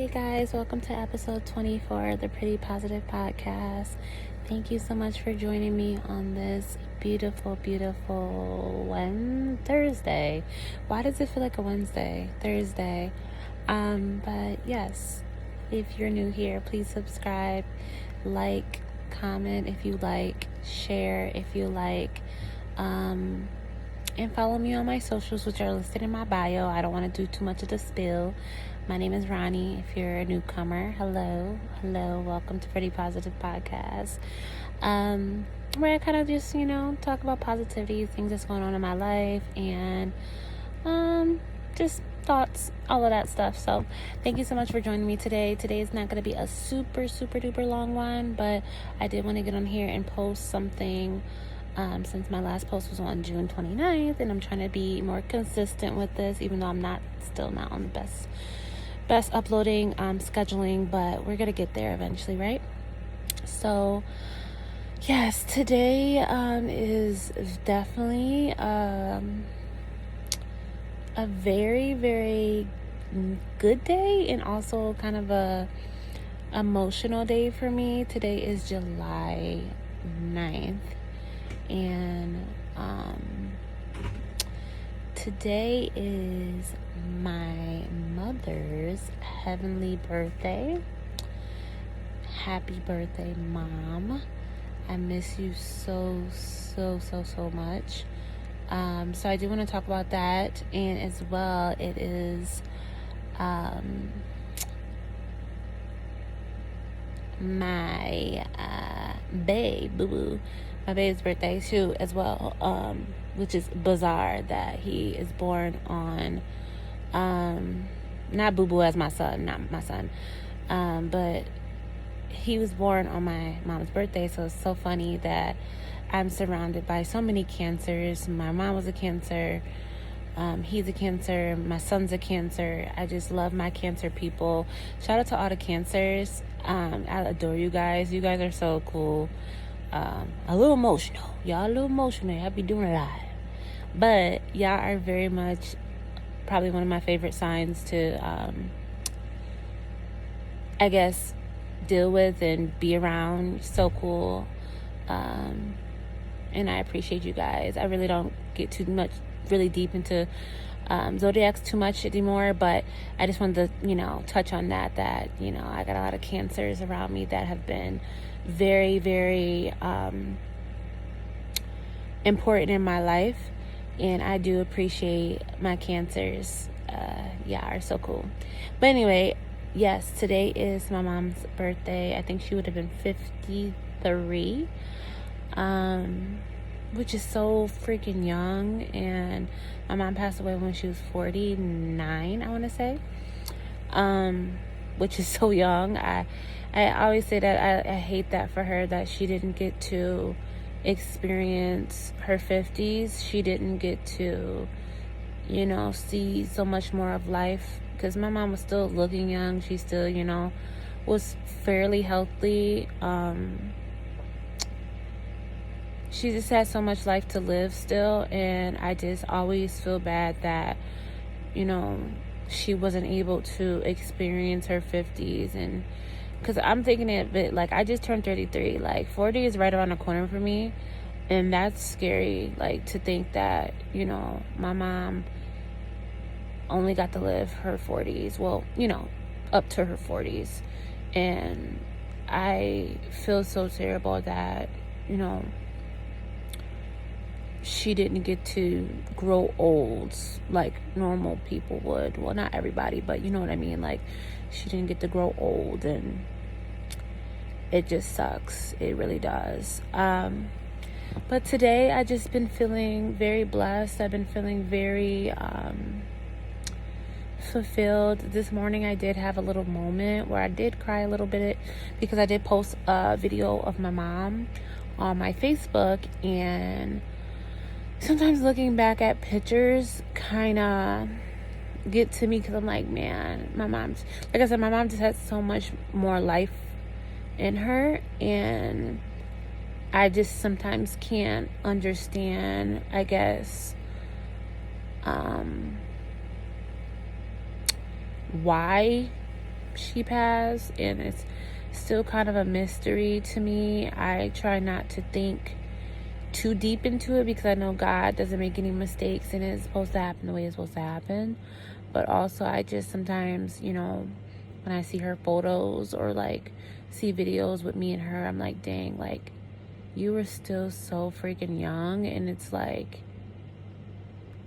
Hey guys, welcome to episode 24 of the Pretty Positive Podcast. Thank you so much for joining me on this beautiful Thursday. Why does it feel like a Wednesday? Thursday. But yes, if you're new here, please subscribe, like, comment if you like, share if you like, and follow me on my socials, which are listed in my bio. I don't want to do too much of the spill. My name is Ronnie. If you're a newcomer, hello, welcome to Pretty Positive Podcast. Where I kind of just, talk about positivity, things that's going on in my life, and just thoughts, all of that stuff. So thank you so much for joining me today. Today is not going to be a super duper long one, but I did want to get on here and post something since my last post was on June 29th, and I'm trying to be more consistent with this, even though I'm still not on the best uploading scheduling, but we're gonna get there eventually, right? So yes, today is definitely a very good day, and also kind of a emotional day for me. Today is July 9th, and today is my mother's heavenly birthday. Happy birthday, Mom. I miss you so much. So I do want to talk about that, and as well, it is my my babe's birthday too, as well, which is bizarre that he is born on not Boo Boo as my son, not my son, but he was born on my mom's birthday. So it's so funny that I'm surrounded by so many cancers. My mom was a cancer, he's a cancer, my son's a cancer. I just love my cancer people. Shout out to all the cancers. I adore you guys. You guys are so cool. A little emotional. Y'all be doing a lot, but y'all are very much probably one of my favorite signs to I guess deal with and be around. So cool. And I appreciate you guys. I really don't get really deep into zodiacs too much anymore, but I just wanted to touch on that I got a lot of cancers around me that have been very important in my life, and I do appreciate my cancers. Are so cool. But anyway, yes, today is my mom's birthday. I think she would have been 53, which is so freaking young. And my mom passed away when she was 49, I want to say, which is so young. I always say that I hate that for her, that she didn't get to experience her 50s. She didn't get to, see so much more of life, because my mom was still looking young. She still, was fairly healthy. She just had so much life to live still, and I just always feel bad that, she wasn't able to experience her 50s. And because I'm thinking of it, like, I just turned 33. Like, 40 is right around the corner for me, and that's scary, like, to think that, my mom only got to live her 40s. Well, up to her 40s. And I feel so terrible that, she didn't get to grow old like normal people would. Well, not everybody, but you know what I mean. Like, she didn't get to grow old, and it just sucks. It really does. But today I just been feeling very blessed. I've been feeling very fulfilled. This morning I did have a little moment where I did cry a little bit, because I did post a video of my mom on my Facebook, and sometimes looking back at pictures kind of get to me, because I'm like, man, my mom just had so much more life in her, and I just sometimes can't understand, I guess, why she passed, and it's still kind of a mystery to me. I try not to think too deep into it because I know God doesn't make any mistakes and it's supposed to happen the way it's supposed to happen. But also, I just sometimes, when I see her photos or like see videos with me and her, I'm like, dang, like, you were still so freaking young. And it's like,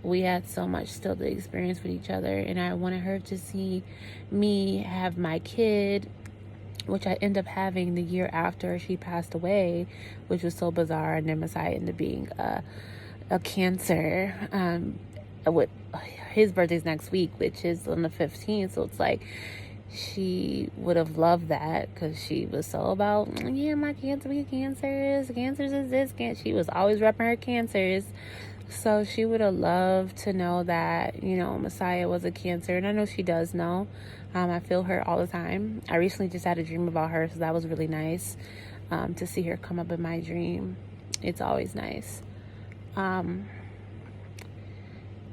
we had so much still to experience with each other. And I wanted her to see me have my kid, which I ended up having the year after she passed away, which was so bizarre. And then Messiah ended up being a cancer. With his birthday's next week, which is on the 15th. So it's like, she would have loved that because she was so about, yeah, my kids be cancers is this, she was always repping her cancers. So she would have loved to know that, Messiah was a cancer. And I know she does know. I feel her all the time. I recently just had a dream about her, so that was really nice to see her come up in my dream. It's always nice.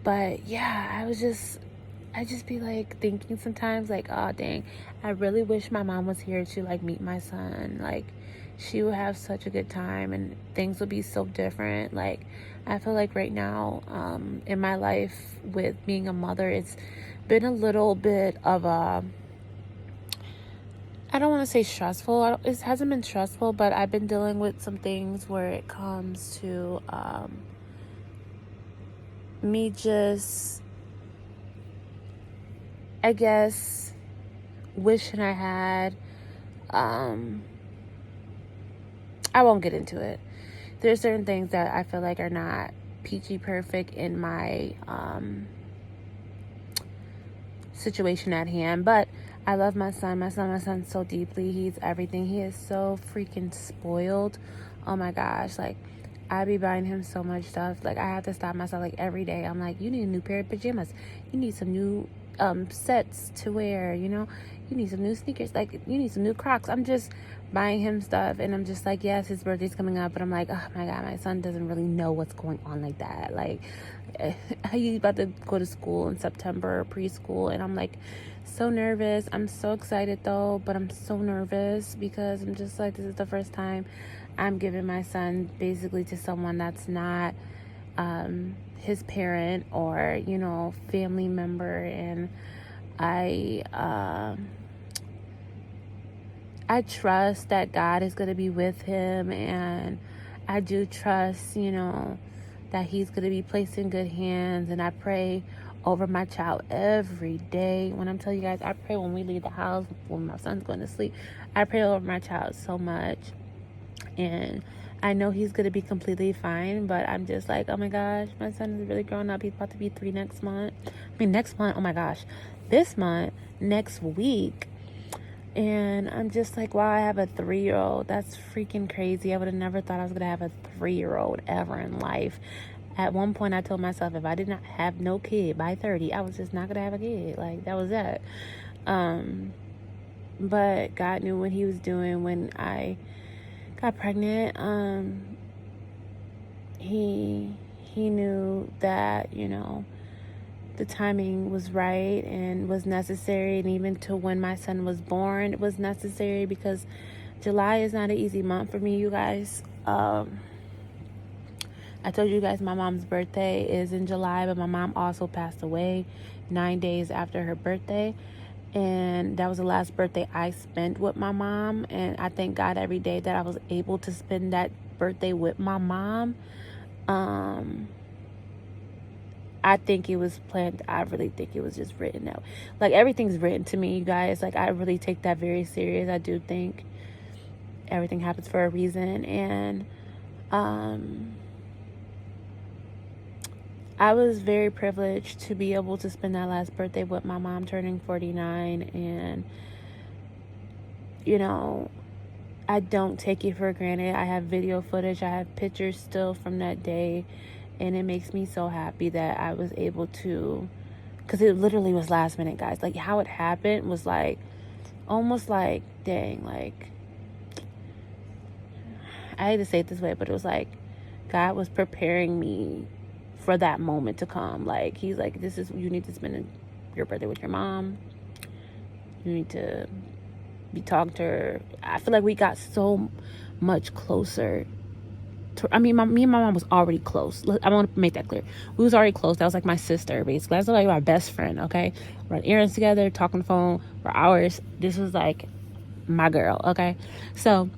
But yeah, I just be like thinking sometimes like, oh dang, I really wish my mom was here to like meet my son. Like, she would have such a good time and things would be so different. Like, I feel like right now in my life with being a mother, it's been a little bit of a, I don't want to say stressful. It hasn't been stressful, but I've been dealing with some things where it comes to me just, I guess, wishing I had, I won't get into it. There's certain things that I feel like are not peachy perfect in my situation at hand, but I love my son so deeply. He's everything. He is so freaking spoiled. Oh my gosh, like, I be buying him so much stuff. Like, I have to stop myself like every day. I'm like, you need a new pair of pajamas, you need some new sets to wear, you need some new sneakers, like, you need some new Crocs. I'm just buying him stuff, and I'm just like, yes, his birthday's coming up, but I'm like, oh my God, my son doesn't really know what's going on like that. Like, he's about to go to school in September, preschool, and I'm like so nervous. I'm so excited though, but I'm so nervous because I'm just like, this is the first time I'm giving my son basically to someone that's not his parent or, family member. And I trust that God is going to be with him, and I do trust, that he's going to be placed in good hands. And I pray over my child every day. When I'm telling you guys, I pray when we leave the house, when my son's going to sleep, I pray over my child so much. And I know he's going to be completely fine, but I'm just like, oh my gosh, my son is really grown up. He's about to be 3 next month. Next month, oh my gosh. This month, next week. And I'm just like, wow, I have a 3-year-old. That's freaking crazy. I would have never thought I was going to have a 3-year-old ever in life. At one point, I told myself if I did not have no kid by 30, I was just not going to have a kid. Like, that was that. But God knew what he was doing when I got pregnant. He knew that, the timing was right and was necessary. And even to when my son was born, it was necessary, because July is not an easy month for me, you guys. I told you guys my mom's birthday is in July, but my mom also passed away 9 days after her birthday. And that was the last birthday I spent with my mom. And I thank God every day that I was able to spend that birthday with my mom. I think it was planned. I really think it was just written out. Like, everything's written to me, you guys. Like, I really take that very serious. I do think everything happens for a reason. And I was very privileged to be able to spend that last birthday with my mom turning 49. And, I don't take it for granted. I have video footage. I have pictures still from that day. And it makes me so happy that I was able to, because it literally was last minute, guys. Like, how it happened was like, almost like, dang, like, I hate to say it this way, but it was like God was preparing me for that moment to come. Like, he's like, you need to spend your birthday with your mom. You need to be talking to her. I feel like we got so much closer. Me and my mom was already close. I want to make that clear. We was already close. That was like my sister, basically. That's like my best friend, okay? Run errands together, talk on the phone for hours. This was like my girl, okay? So,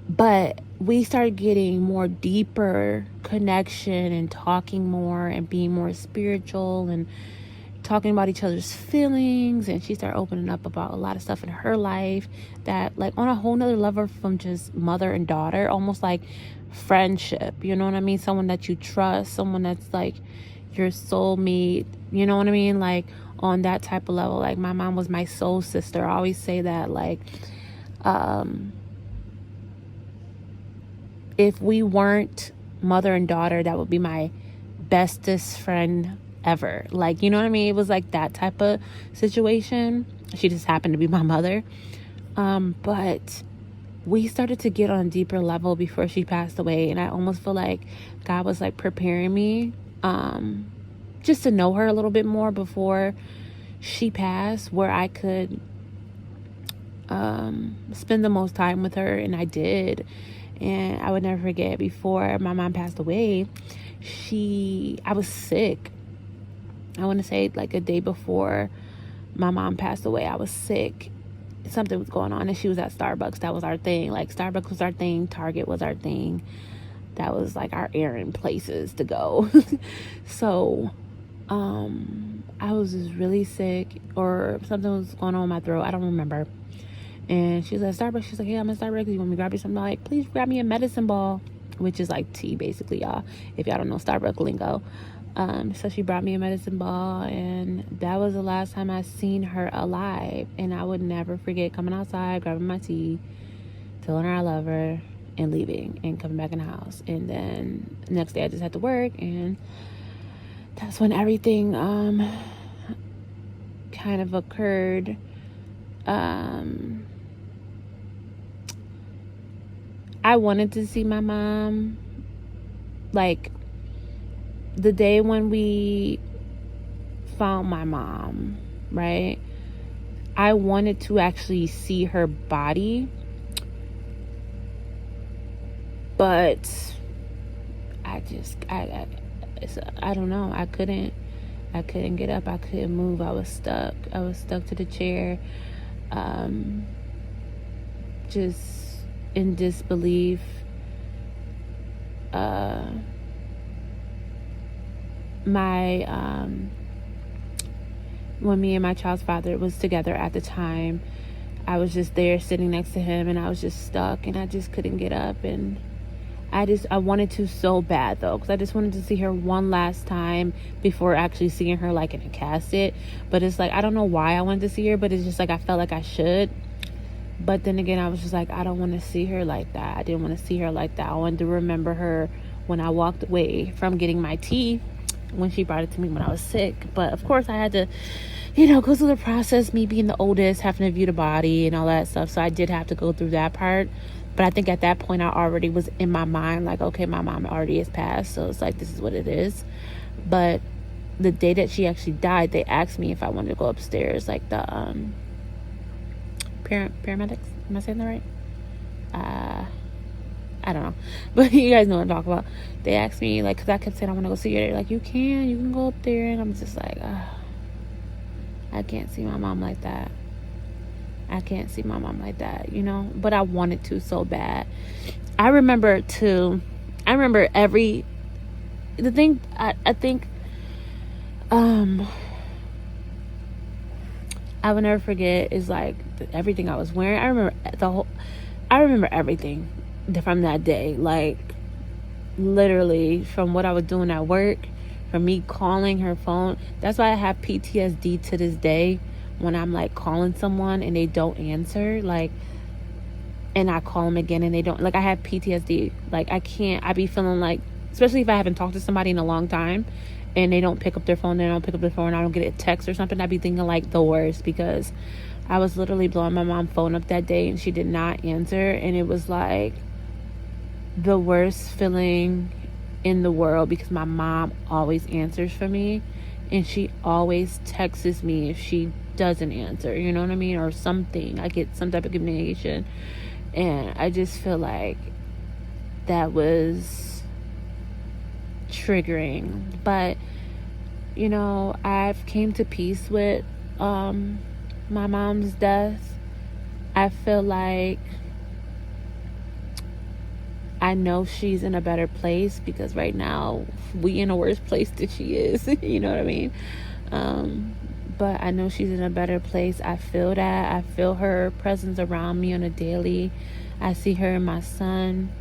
but we started getting more deeper connection and talking more and being more spiritual and talking about each other's feelings, and she started opening up about a lot of stuff in her life that, like, on a whole nother level from just mother and daughter, almost like friendship, you know what I mean? Someone that you trust, someone that's like your soulmate, you know what I mean? Like on that type of level. Like my mom was my soul sister. I always say that, like, if we weren't mother and daughter, that would be my bestest friend ever. Like, you know what I mean? It was like that type of situation. She just happened to be my mother. But we started to get on a deeper level before she passed away. And I almost feel like God was like preparing me, just to know her a little bit more before she passed, where I could, spend the most time with her. And I did. And I would never forget, before my mom passed away, I was sick. I want to say like a day before my mom passed away, I was sick. Something was going on, and she was at Starbucks. That was our thing. Like, Starbucks was our thing. Target was our thing. That was like our errand places to go. So, I was just really sick, or something was going on with my throat. I don't remember. And she was at Starbucks. She's like, hey, I'm at Starbucks. You want me to grab you something? I'm like, please grab me a medicine ball, which is like tea, basically, y'all, if y'all don't know Starbucks lingo. So she brought me a medicine ball, and that was the last time I seen her alive. And I would never forget coming outside, grabbing my tea, telling her I love her, and leaving and coming back in the house. And then the next day I just had to work, and that's when everything kind of occurred. I wanted to see my mom, like, the day when we found my mom, right? I wanted to actually see her body, but I don't know. I couldn't get up. I couldn't move. I was stuck to the chair, just in disbelief. When me and my child's father was together at the time, I was just there sitting next to him, and I was just stuck, and I just couldn't get up. And I wanted to so bad, though, because I just wanted to see her one last time before actually seeing her like in a casket. But it's like, I don't know why I wanted to see her, but it's just like I felt like I should. But then again, I was just like, I don't want to see her like that. I didn't want to see her like that. I wanted to remember her when I walked away from getting my tea, when she brought it to me when I was sick. But of course I had to, go through the process, me being the oldest, having to view the body and all that stuff. So I did have to go through that part. But I think at that point I already was in my mind like, okay, my mom already has passed, so it's like, this is what it is. But the day that she actually died, they asked me if I wanted to go upstairs, like the paramedics. Am I saying that right? I don't know, but you guys know what I'm talking about. They asked me, like, because I kept saying I want to go see her. They're like, you can go up there. And I'm just like, I can't see my mom like that. I can't see my mom like that, but I wanted to so bad. I think I will never forget is like everything I was wearing. I remember everything from that day, like literally from what I was doing at work, from me calling her phone. That's why I have PTSD to this day when I'm like calling someone and they don't answer, like, and I call them again and they don't, like, I have PTSD. Like, I be feeling like, especially if I haven't talked to somebody in a long time and they don't pick up their phone, I don't get a text or something, I'd be thinking like the worst, because I was literally blowing my mom's phone up that day and she did not answer. And it was like the worst feeling in the world, because my mom always answers for me and she always texts me if she doesn't answer, you know what I mean? Or something. I get some type of communication. And I just feel like that was triggering. But, you know, I've came to peace with my mom's death. I feel like I know she's in a better place, because right now we in a worse place than she is. You know what I mean? But I know she's in a better place. I feel that. I feel her presence around me on a daily. I see her and my son.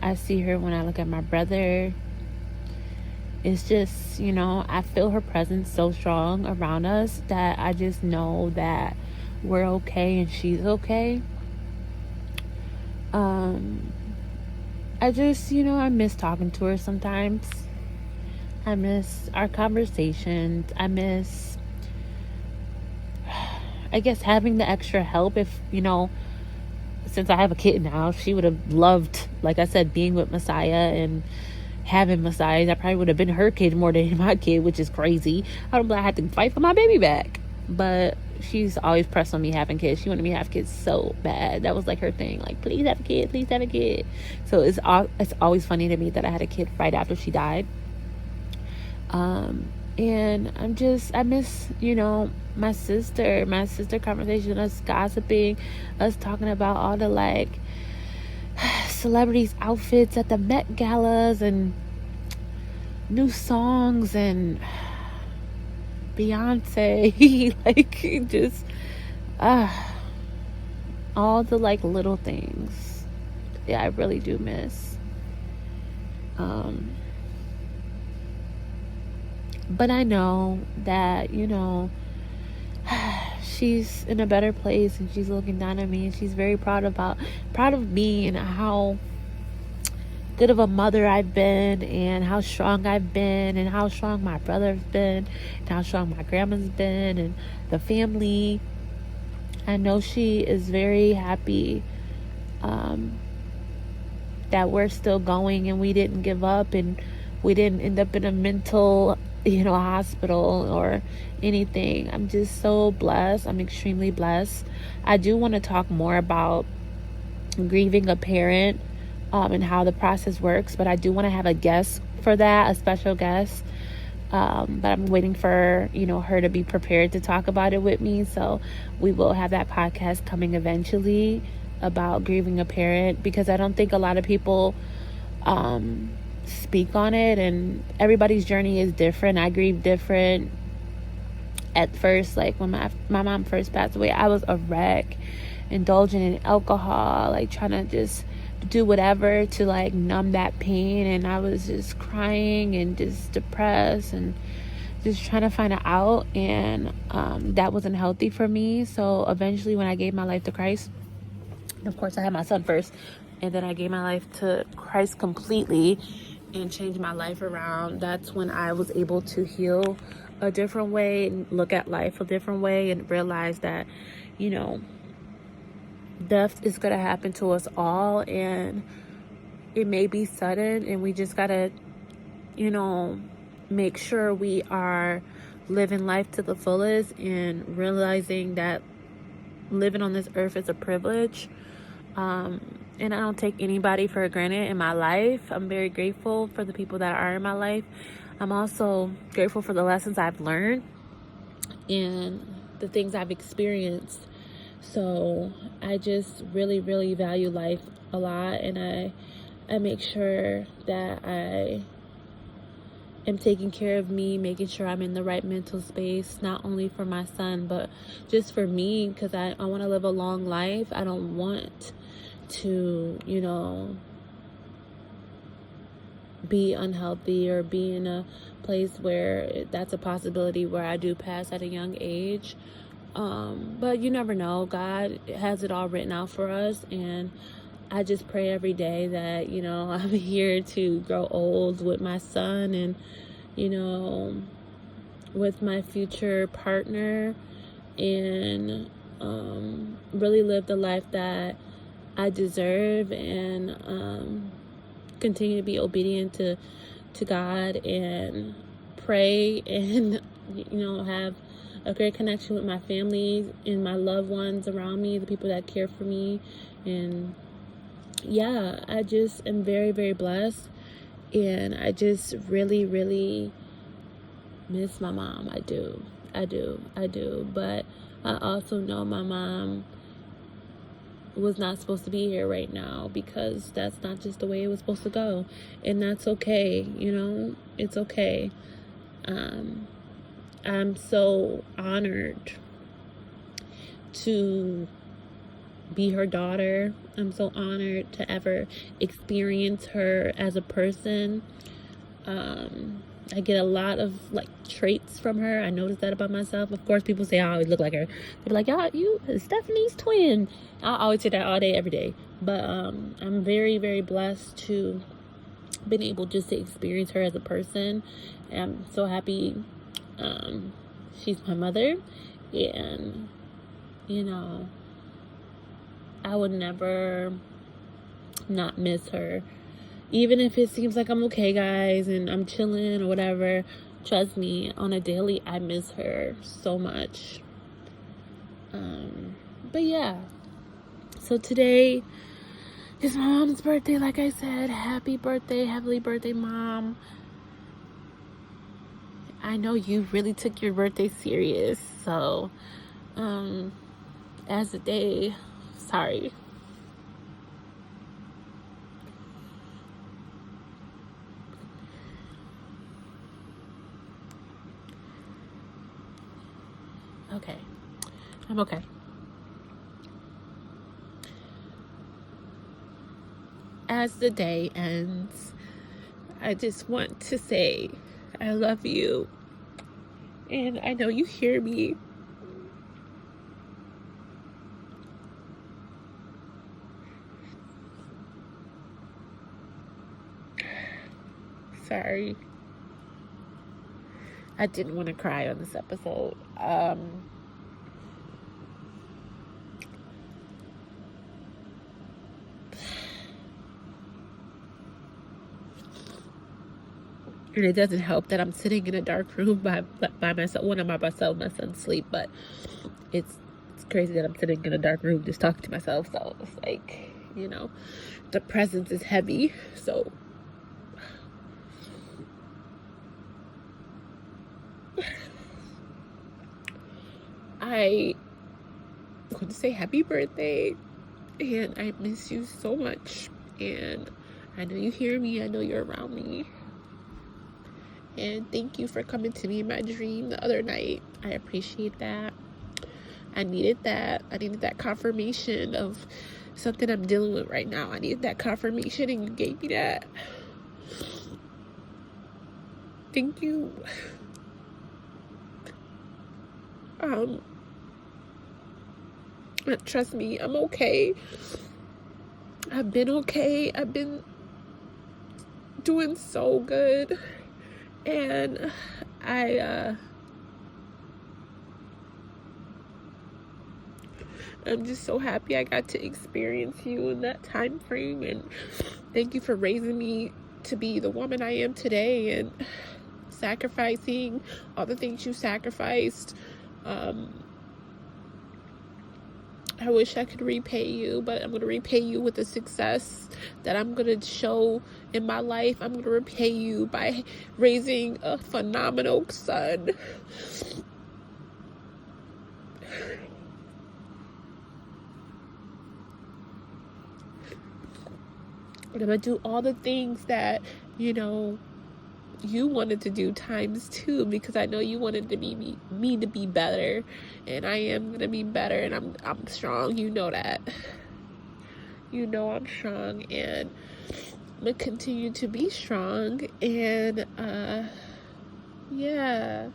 I see her when I look at my brother. It's just, you know, I feel her presence so strong around us that I just know that we're okay and she's okay. I just, you know, I miss talking to her sometimes. I miss our conversations. I miss, I guess, having the extra help. If, you know, since I have a kid now, she would have loved, like I said, being with Messiah and having Messiah. I probably would have been her kid more than my kid, which is crazy. I had to fight for my baby back. But she's always pressed on me having kids. She wanted me to have kids so bad. That was like her thing. Like, please have a kid. Please have a kid. So it's always funny to me that I had a kid right after she died. And I miss, you know, my sister conversation, us gossiping, us talking about all the like celebrities' outfits at the Met Galas and new songs and Beyonce, like just all the like little things. Yeah, I really do miss. But I know that, you know, she's in a better place and she's looking down at me and she's very proud of me and how good of a mother I've been and how strong I've been and how strong my brother's been and how strong my grandma's been and the family. I know she is very happy that we're still going and we didn't give up and we didn't end up in a mental, you know, hospital or anything. I'm just so blessed. I'm extremely blessed. I do want to talk more about grieving a parent and how the process works, but I do want to have a guest for that, a special guest. But I'm waiting for, you know, her to be prepared to talk about it with me. So we will have that podcast coming eventually about grieving a parent, because I don't think a lot of people speak on it, and everybody's journey is different. I grieve different. At first, like when my mom first passed away, I was a wreck, indulging in alcohol, like trying to just do whatever to like numb that pain, and I was just crying and just depressed and just trying to find an out, and that wasn't healthy for me. So eventually when I gave my life to Christ, of course I had my son first, and then I gave my life to Christ completely and changed my life around. That's when I was able to heal a different way and look at life a different way and realize that, you know, death is going to happen to us all, and it may be sudden, and we just got to, you know, make sure we are living life to the fullest and realizing that living on this earth is a privilege. And I don't take anybody for granted in my life. I'm very grateful for the people that are in my life. I'm also grateful for the lessons I've learned and the things I've experienced. So I just really, really value life a lot, and I make sure that I am taking care of me, making sure I'm in the right mental space, not only for my son, but just for me, because I want to live a long life. I don't want to, you know, be unhealthy or be in a place where that's a possibility where I do pass at a young age. But you never know. God has it all written out for us, and I just pray every day that, you know, I'm here to grow old with my son and, you know, with my future partner, and really live the life that I deserve, and continue to be obedient to God and pray and, have a great connection with my family and my loved ones around me, the people that care for me. And yeah, I just am very, very blessed. And I just really, really miss my mom. I do. But I also know my mom was not supposed to be here right now, because that's not just the way it was supposed to go. And that's okay, it's okay. I'm so honored to be her daughter. I'm so honored to ever experience her as a person. I get a lot of traits from her. I noticed that about myself. Of course, people say I always look like her. They're like, "Y'all, you Stephanie's twin." I always say that all day, every day. But I'm very, very blessed to been able just to experience her as a person. And I'm so happy. She's my mother, and I would never not miss her. Even if it seems like I'm okay, guys, and I'm chilling or whatever, trust me, on a daily, I miss her so much. But yeah, so today is my mom's birthday, like I said. Happy birthday, heavenly birthday, Mom. I know you really took your birthday serious, so, as the day, sorry. Okay, I'm okay. As the day ends, I just want to say I love you, and I know you hear me. Sorry, I didn't want to cry on this episode. And it doesn't help that I'm sitting in a dark room by myself. Well, not by myself, my son's asleep, but it's crazy that I'm sitting in a dark room just talking to myself. So it's like, the presence is heavy. So I want to say happy birthday, and I miss you so much. And I know you hear me. I know you're around me. And thank you for coming to me in my dream the other night. I appreciate that. I needed that. I needed that confirmation of something I'm dealing with right now. I needed that confirmation, and you gave me that. Thank you. Trust me, I'm okay. I've been okay. I've been doing so good. And I'm just so happy I got to experience you in that time frame, and thank you for raising me to be the woman I am today, and sacrificing all the things you sacrificed. I wish I could repay you, but I'm going to repay you with the success that I'm going to show in my life. I'm going to repay you by raising a phenomenal son. And I'm going to do all the things that, you wanted to do times two, because I know you wanted to be me to be better, and I am gonna be better, and I'm strong. You know that. I'm strong, and I'm gonna continue to be strong. And yeah,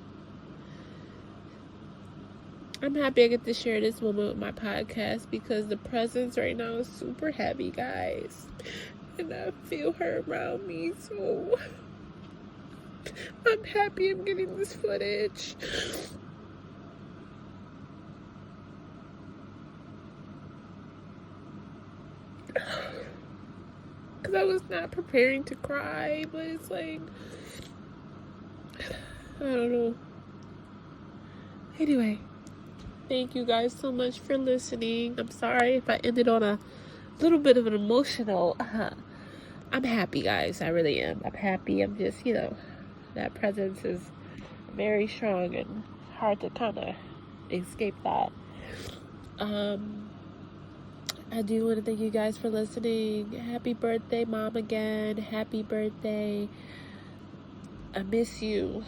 I'm happy I get to share this moment with my podcast, because the presence right now is super heavy, guys, and I feel her around me, so I'm happy I'm getting this footage. because I was not preparing to cry, but it's like, I don't know. Anyway, thank you guys so much for listening. I'm sorry if I ended on a little bit of an emotional. I'm happy, guys. I really am. I'm happy. I'm just, that presence is very strong and hard to kind of escape that. I do want to thank you guys for listening. Happy birthday, Mom, again. Happy birthday. I miss you.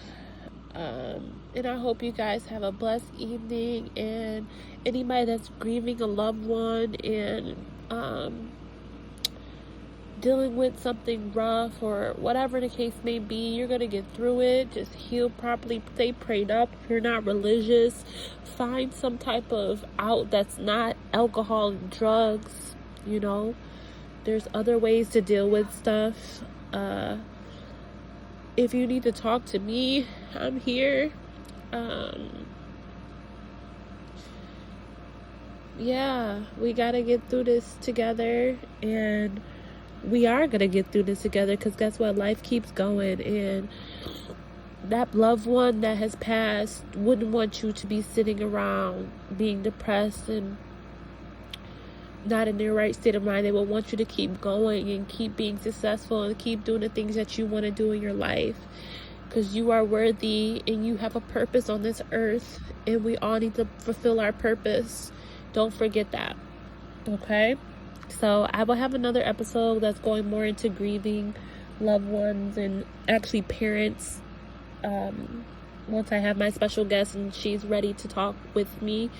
And I hope you guys have a blessed evening. And anybody that's grieving a loved one and dealing with something rough or whatever the case may be, you're going to get through it. Just heal properly. Stay prayed up. If you're not religious, find some type of out that's not alcohol and drugs. There's other ways to deal with stuff. If you need to talk to me, I'm here. Yeah, we got to get through this together, and we are going to get through this together, because guess what? Life keeps going, and that loved one that has passed wouldn't want you to be sitting around being depressed and not in their right state of mind. They will want you to keep going and keep being successful and keep doing the things that you want to do in your life, because you are worthy and you have a purpose on this earth, and we all need to fulfill our purpose. Don't forget that. Okay? So I will have another episode that's going more into grieving loved ones and actually parents. Once I have my special guest and she's ready to talk with me,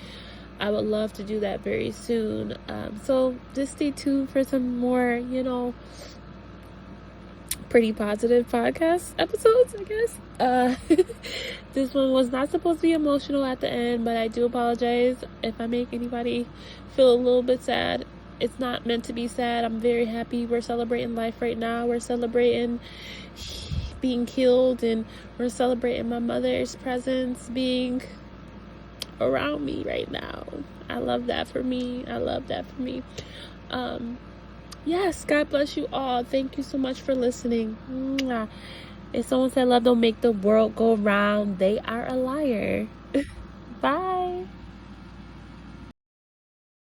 I would love to do that very soon. So just stay tuned for some more, pretty positive podcast episodes, I guess. This one was not supposed to be emotional at the end, but I do apologize if I make anybody feel a little bit sad. It's not meant to be sad. I'm very happy. We're celebrating life right now. We're celebrating being healed, and we're celebrating my mother's presence being around me right now. I love that for me. Yes, God bless you all. Thank you so much for listening. Mwah. If someone said love don't make the world go round, they are a liar. Bye.